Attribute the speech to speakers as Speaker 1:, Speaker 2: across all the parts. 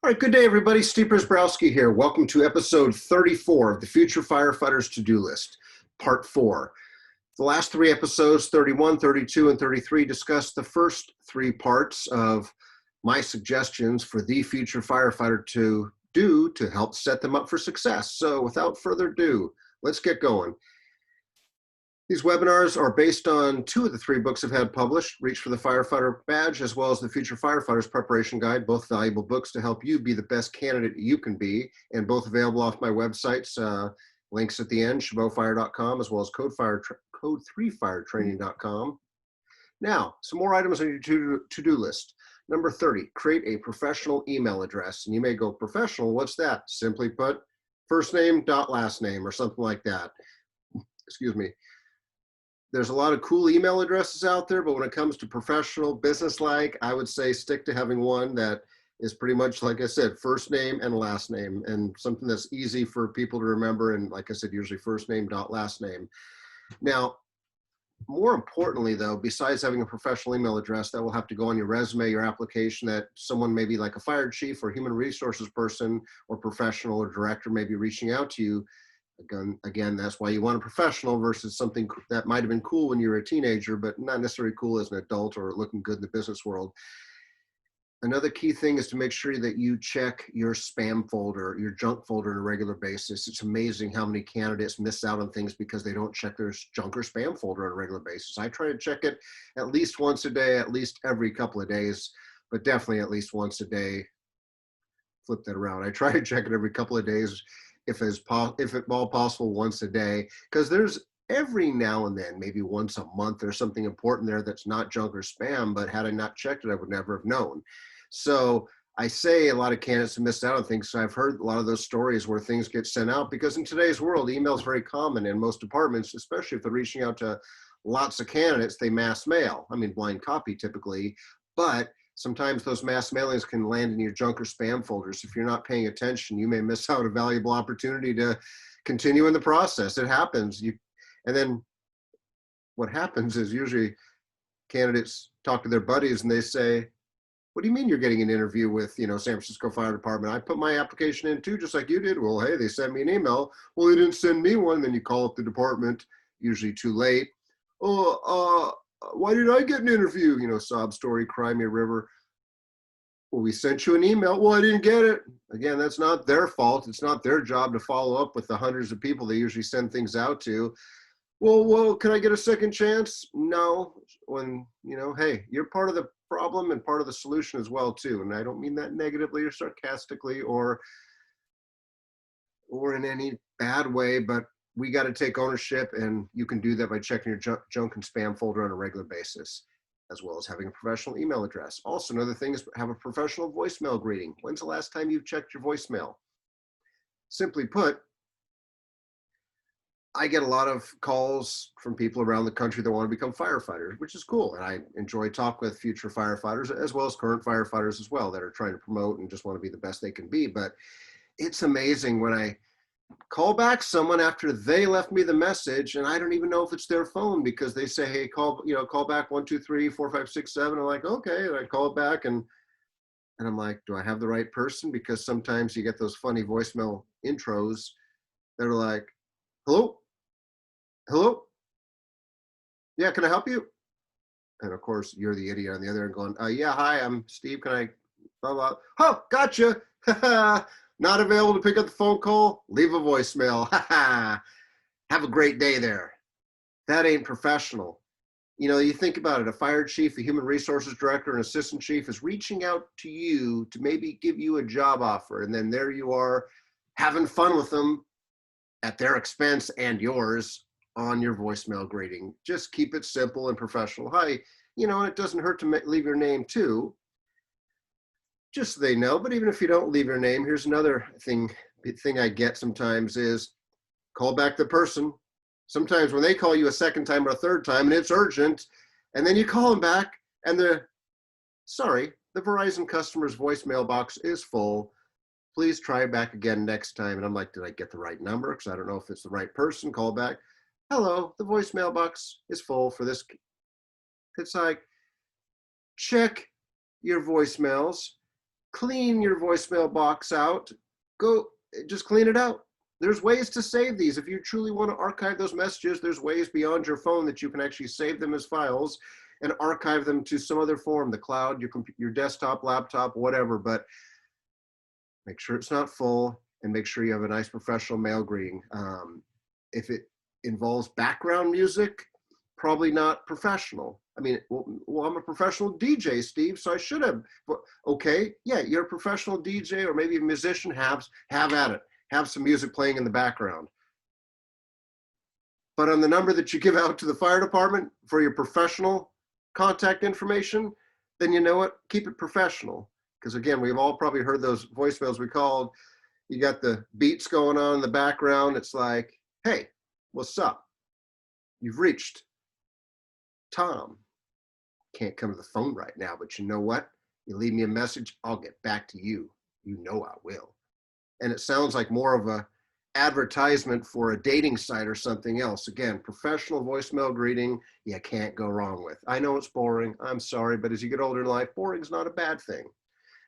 Speaker 1: All right, good day, everybody. Steve Prziborowski here. Welcome to episode 34 of the Future Firefighters To-Do List, part 4. The last three episodes, 31, 32, and 33, discussed the first three parts of my suggestions for the future firefighter to do to help set them up for success. So without further ado, let's get going. These webinars are based on two of the three books I've had published, Reach for the Firefighter Badge, as well as the Future Firefighters Preparation Guide, both valuable books to help you be the best candidate you can be, and both available off my websites, links at the end, chabotfire.com, as well as code3firetraining.com. Now, some more items on your to-do list. Number 30, create a professional email address. And you may go, professional, what's that? Simply put, first name dot last name or something like that. Excuse me. There's a lot of cool email addresses out there, but when it comes to professional, business-like, I would say stick to having one that is pretty much, like I said, first name and last name, and something that's easy for people to remember. And like I said, usually first name dot last name. Now, more importantly, though, besides having a professional email address that will have to go on your resume, your application, that someone maybe like a fire chief or human resources person or professional or director may be reaching out to you. Again, that's why you want a professional versus something that might have been cool when you were a teenager, but not necessarily cool as an adult or looking good in the business world. Another key thing is to make sure that you check your spam folder, your junk folder on a regular basis. It's amazing how many candidates miss out on things because they don't check their junk or spam folder on a regular basis. I try to check it at least once a day, at least every couple of days, but definitely at least once a day. Flip that around. I try to check it every couple of days, if at all possible, once a day, because there's every now and then, maybe once a month, there's something important there that's not junk or spam, but had I not checked it, I would never have known. So I say a lot of candidates have missed out on things. So I've heard a lot of those stories where things get sent out because in today's world, email is very common in most departments, especially if they're reaching out to lots of candidates, they mass mail. I mean, blind copy typically, but sometimes those mass mailings can land in your junk or spam folders. If you're not paying attention, you may miss out a valuable opportunity to continue in the process. It happens. And then what happens is usually candidates talk to their buddies and they say, what do you mean you're getting an interview with, San Francisco Fire Department? I put my application in too, just like you did. Well, hey, they sent me an email. Well, they didn't send me one. Then you call up the department, usually too late. Oh, why did I get an interview? Sob story, cry me a river. Well, we sent you an email. Well, I didn't get it. Again, that's not their fault. It's not their job to follow up with the hundreds of people they usually send things out to. Well, can I get a second chance? No. When, hey, you're part of the problem and part of the solution as well, too. And I don't mean that negatively or sarcastically or in any bad way, but we got to take ownership, and you can do that by checking your junk and spam folder on a regular basis, as well as having a professional email address. Also, another thing is have a professional voicemail greeting. When's the last time you've checked your voicemail? Simply put, I get a lot of calls from people around the country that want to become firefighters, which is cool. And I enjoy talking with future firefighters as well as current firefighters as well that are trying to promote and just want to be the best they can be. But it's amazing when I call back someone after they left me the message and I don't even know if it's their phone because they say, hey, call back 1, 2, 3, 4, 5, 6, 7. I'm like, okay. And I call it back and I'm like, do I have the right person? Because sometimes you get those funny voicemail intros that are like, hello? Yeah, can I help you? And of course, you're the idiot on the other end going, yeah, hi, I'm Steve. Can I, blah, blah. Oh, gotcha. Not available to pick up the phone call? Leave a voicemail. Have a great day there. That ain't professional. You think about it, a fire chief, a human resources director, an assistant chief is reaching out to you to maybe give you a job offer. And then there you are having fun with them at their expense and yours on your voicemail greeting. Just keep it simple and professional. Hi, it doesn't hurt to leave your name too, just so they know. But even if you don't leave your name, here's another thing I get sometimes is call back the person. Sometimes when they call you a second time or a third time and it's urgent, and then you call them back and sorry, the Verizon customer's voicemail box is full. Please try back again next time. And I'm like, did I get the right number? Because I don't know if it's the right person. Call back. Hello, the voicemail box is full for this. It's like, check your voicemails. Clean your voicemail box out. Go, just clean it out. There's ways to save these. If you truly want to archive those messages, there's ways beyond your phone that you can actually save them as files and archive them to some other form, the cloud, your desktop, laptop, whatever. But make sure it's not full, and make sure you have a nice professional mail greeting. If it involves background music, probably not professional. I mean, well, I'm a professional DJ, Steve, so I should have. Okay, yeah, you're a professional DJ or maybe a musician. Have at it. Have some music playing in the background. But on the number that you give out to the fire department for your professional contact information, then you know what? Keep it professional. Because again, we've all probably heard those voicemails we called. You got the beats going on in the background. It's like, hey, what's up? You've reached Tom. Can't come to the phone right now, but you know what? You leave me a message, I'll get back to you. You know I will. And it sounds like more of a advertisement for a dating site or something else. Again, professional voicemail greeting, you can't go wrong with. I know it's boring, I'm sorry, but as you get older in life, boring's not a bad thing.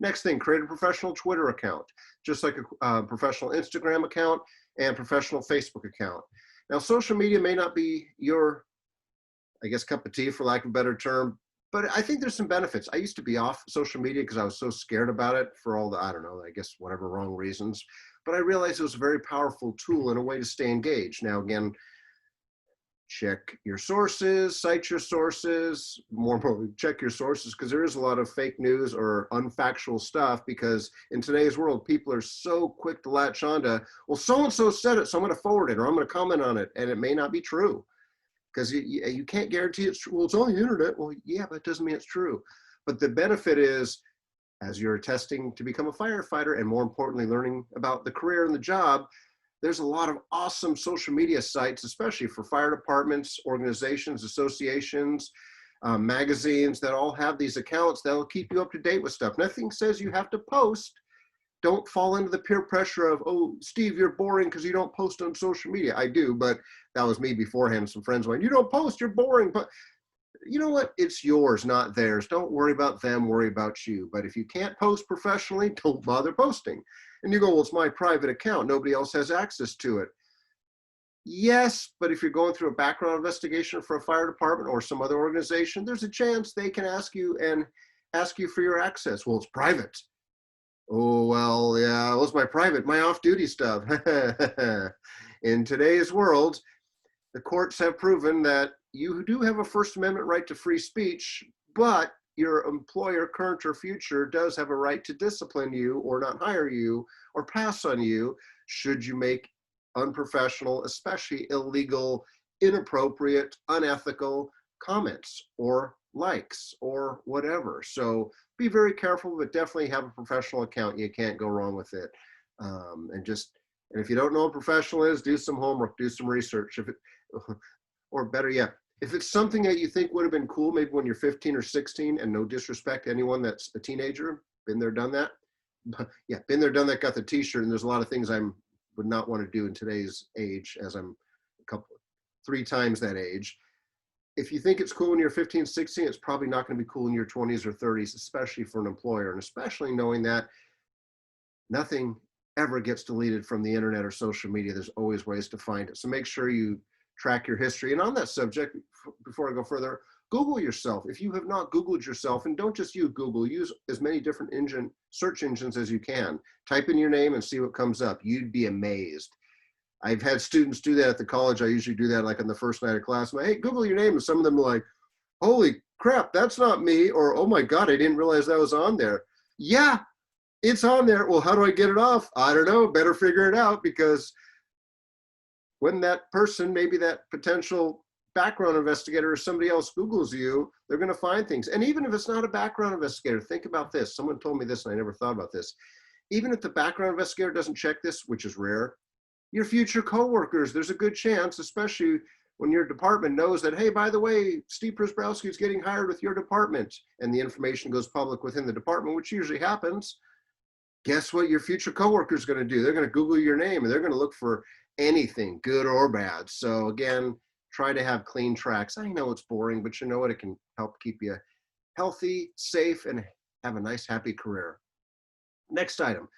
Speaker 1: Next thing, create a professional Twitter account, just like a professional Instagram account and professional Facebook account. Now, social media may not be your, I guess, cup of tea, for lack of a better term, but I think there's some benefits. I used to be off social media because I was so scared about it for all the, I don't know, I guess whatever wrong reasons, but I realized it was a very powerful tool and a way to stay engaged. Now, again, check your sources, cite your sources, more importantly, check your sources, because there is a lot of fake news or unfactual stuff, because in today's world, people are so quick to latch onto, well, so-and-so said it, so I'm going to forward it, or I'm going to comment on it, and it may not be true. Because you can't guarantee it's true. Well, it's on the internet. Well, yeah, but it doesn't mean it's true. But the benefit is, as you're testing to become a firefighter, and more importantly, learning about the career and the job, there's a lot of awesome social media sites, especially for fire departments, organizations, associations, magazines that all have these accounts that'll keep you up to date with stuff. Nothing says you have to post. Don't fall into the peer pressure of, oh, Steve, you're boring because you don't post on social media. I do, but that was me beforehand. Some friends went, you don't post, you're boring. But you know what? It's yours, not theirs. Don't worry about them, worry about you. But if you can't post professionally, don't bother posting. And you go, well, it's my private account. Nobody else has access to it. Yes, but if you're going through a background investigation for a fire department or some other organization, there's a chance they can ask you for your access. Well, it's private. Oh, well, yeah, it was my private, my off-duty stuff. In today's world, the courts have proven that you do have a First Amendment right to free speech, but your employer, current or future, does have a right to discipline you or not hire you or pass on you should you make unprofessional, especially illegal, inappropriate, unethical comments or likes or whatever. So be very careful, but definitely have a professional account. You can't go wrong with it. And if you don't know what a professional is, do some homework, do some research. Or better yet, if it's something that you think would have been cool, maybe when you're 15 or 16, and no disrespect to anyone that's a teenager, been there, done that. But yeah, been there, done that, got the t-shirt, and there's a lot of things I would not want to do in today's age, as I'm 3 times that age. If you think it's cool when you're 15, 16, it's probably not going to be cool in your 20s or 30s, especially for an employer, and especially knowing that nothing ever gets deleted from the internet or social media. There's always ways to find it. So make sure you track your history. And on that subject, before I go further, Google yourself. If you have not Googled yourself, and don't just use Google, use as many different search engines as you can. Type in your name and see what comes up. You'd be amazed. I've had students do that at the college. I usually do that like on the first night of class. I'm like, hey, Google your name. And some of them are like, holy crap, that's not me. Or, oh my God, I didn't realize that was on there. Yeah, it's on there. Well, how do I get it off? I don't know. Better figure it out, because when that person, maybe that potential background investigator or somebody else Googles you, they're going to find things. And even if it's not a background investigator, think about this. Someone told me this and I never thought about this. Even if the background investigator doesn't check this, which is rare, your future coworkers, there's a good chance, especially when your department knows that, hey, by the way, Steve Prziborowski is getting hired with your department, and the information goes public within the department, which usually happens. Guess what your future coworker is going to do? They're going to Google your name, and they're going to look for anything, good or bad. So again, try to have clean tracks. I know it's boring, but you know what? It can help keep you healthy, safe, and have a nice, happy career. Next item,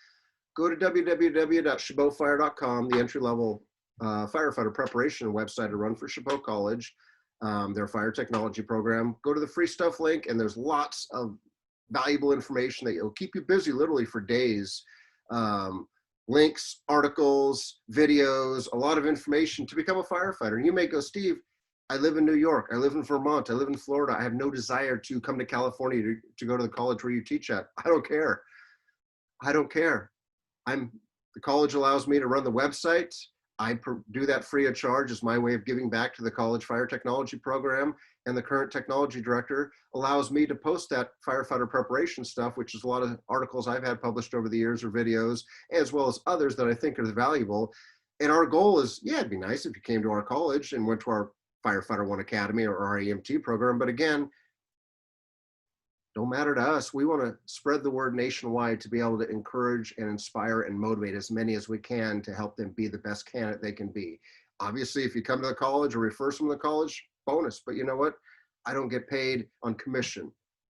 Speaker 1: go to www.chabotfire.com, the entry-level firefighter preparation website to run for Chabot College, their fire technology program. Go to the free stuff link, and there's lots of valuable information that will keep you busy literally for days. Links, articles, videos, a lot of information to become a firefighter. And you may go, Steve, I live in New York, I live in Vermont, I live in Florida. I have no desire to come to California to go to the college where you teach at. I don't care. I don't care. The college allows me to run the website. I do that free of charge as my way of giving back to the college fire technology program. And the current technology director allows me to post that firefighter preparation stuff, which is a lot of articles I've had published over the years or videos, as well as others that I think are valuable. And our goal is, yeah, it'd be nice if you came to our college and went to our Firefighter One Academy or our EMT program. But again, don't matter to us. We want to spread the word nationwide to be able to encourage and inspire and motivate as many as we can to help them be the best candidate they can be. Obviously, if you come to the college or refer someone to the college, bonus. But you know what? I don't get paid on commission.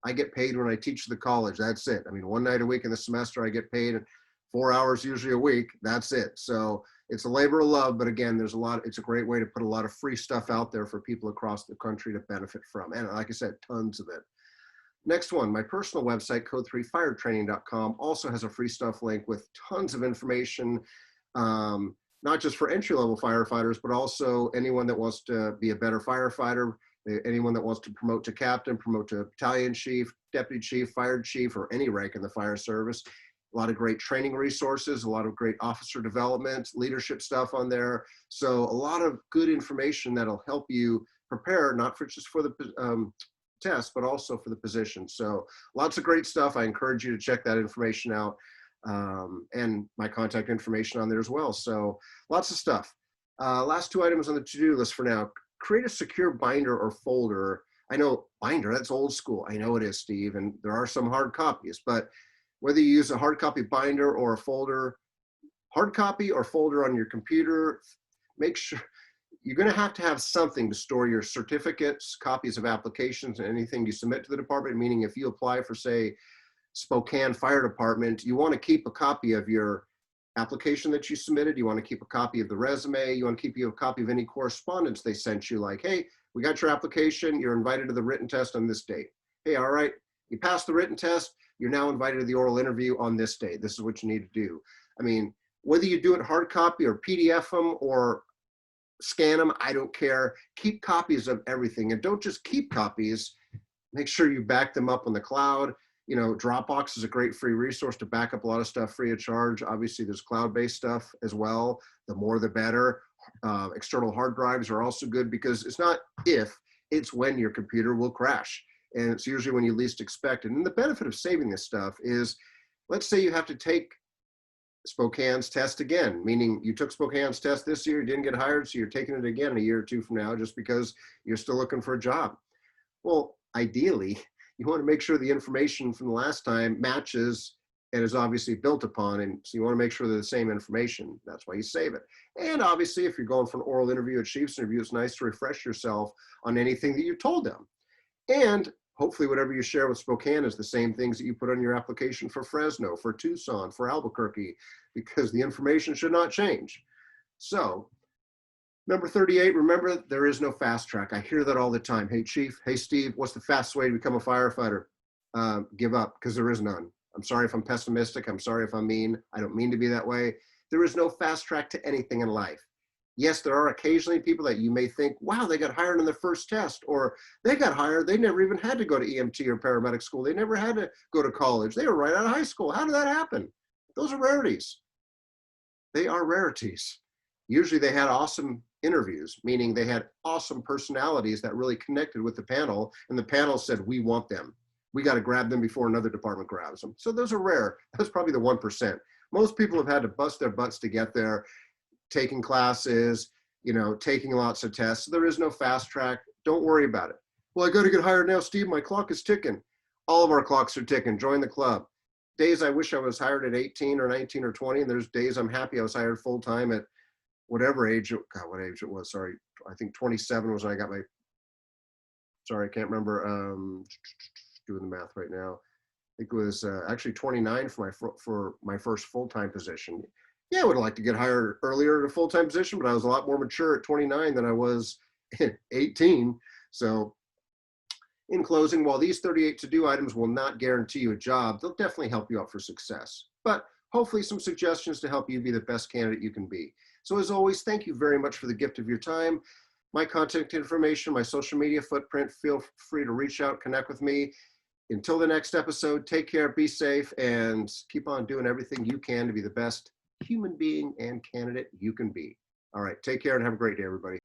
Speaker 1: I get paid when I teach the college. That's it. I mean, one night a week in the semester, I get paid 4 hours usually a week. That's it. So it's a labor of love. But again, it's a great way to put a lot of free stuff out there for people across the country to benefit from. And like I said, tons of it. Next one, my personal website, code3firetraining.com, also has a free stuff link with tons of information, not just for entry-level firefighters, but also anyone that wants to be a better firefighter, anyone that wants to promote to captain, promote to battalion chief, deputy chief, fire chief, or any rank in the fire service. A lot of great training resources, a lot of great officer development, leadership stuff on there. So a lot of good information that'll help you prepare, not for just for the test, but also for the position. So lots of great stuff. I encourage you to check that information out, and my contact information on there as well. So lots of stuff. Last two items on the to-do list for now. Create a secure binder or folder. I know binder, that's old school. I know it is, Steve, and there are some hard copies, but whether you use a hard copy binder or a folder, hard copy or folder on your computer, make sure you're going to have something to store your certificates, copies of applications, and anything you submit to the department. Meaning if you apply for, say, Spokane Fire Department, you want to keep a copy of your application that you submitted. You want to keep a copy of the resume. You want to keep a copy of any correspondence they sent you, like, hey, we got your application. You're invited to the written test on this date. Hey, all right, you passed the written test. You're now invited to the oral interview on this date. This is what you need to do. I mean, whether you do it hard copy or PDF them or scan them, I don't care. Keep copies of everything, and don't just keep copies. Make sure you back them up on the cloud. You know, Dropbox is a great free resource to back up a lot of stuff free of charge. Obviously, there's cloud-based stuff as well. The more, the better. External hard drives are also good because it's not if, it's when your computer will crash. And it's usually when you least expect it. And the benefit of saving this stuff is, let's say you have to take Spokane's test again, meaning you took Spokane's test this year, you didn't get hired, so you're taking it again a year or two from now just because you're still looking for a job. Well, ideally, you want to make sure the information from the last time matches and is obviously built upon, and so you want to make sure they're the same information. That's why you save it. And obviously, if you're going for an oral interview, a chief's interview, it's nice to refresh yourself on anything that you told them. And hopefully whatever you share with Spokane is the same things that you put on your application for Fresno, for Tucson, for Albuquerque, because the information should not change. So number 38, remember, there is no fast track. I hear that all the time. Hey, Chief, hey, Steve, what's the fastest way to become a firefighter? Give up, because there is none. I'm sorry if I'm pessimistic. I'm sorry if I'm mean. I don't mean to be that way. There is no fast track to anything in life. Yes, there are occasionally people that you may think, wow, they got hired on their first test, or they got hired, they never even had to go to EMT or paramedic school. They never had to go to college. They were right out of high school. How did that happen? Those are rarities. They are rarities. Usually they had awesome interviews, meaning they had awesome personalities that really connected with the panel, and the panel said, we want them. We got to grab them before another department grabs them. So those are rare. That's probably the 1%. Most people have had to bust their butts to get there, taking classes, you know, taking lots of tests. So there is no fast track. Don't worry about it. Well, I got to get hired now, Steve. My clock is ticking. All of our clocks are ticking. Join the club. Days I wish I was hired at 18 or 19 or 20, and there's days I'm happy I was hired full time at whatever age. God, what age it was? Sorry, I think 27 was when I got my. Sorry, I can't remember. Doing the math right now. think it was actually 29 for my first full-time position. Yeah, I would like to get hired earlier at a full-time position, but I was a lot more mature at 29 than I was at 18. So in closing, while these 38 to-do items will not guarantee you a job, they'll definitely help you out for success. But hopefully some suggestions to help you be the best candidate you can be. So as always, thank you very much for the gift of your time. My contact information, my social media footprint, feel free to reach out, connect with me. Until the next episode, take care, be safe, and keep on doing everything you can to be the best human being and candidate you can be. All right, take care and have a great day, everybody.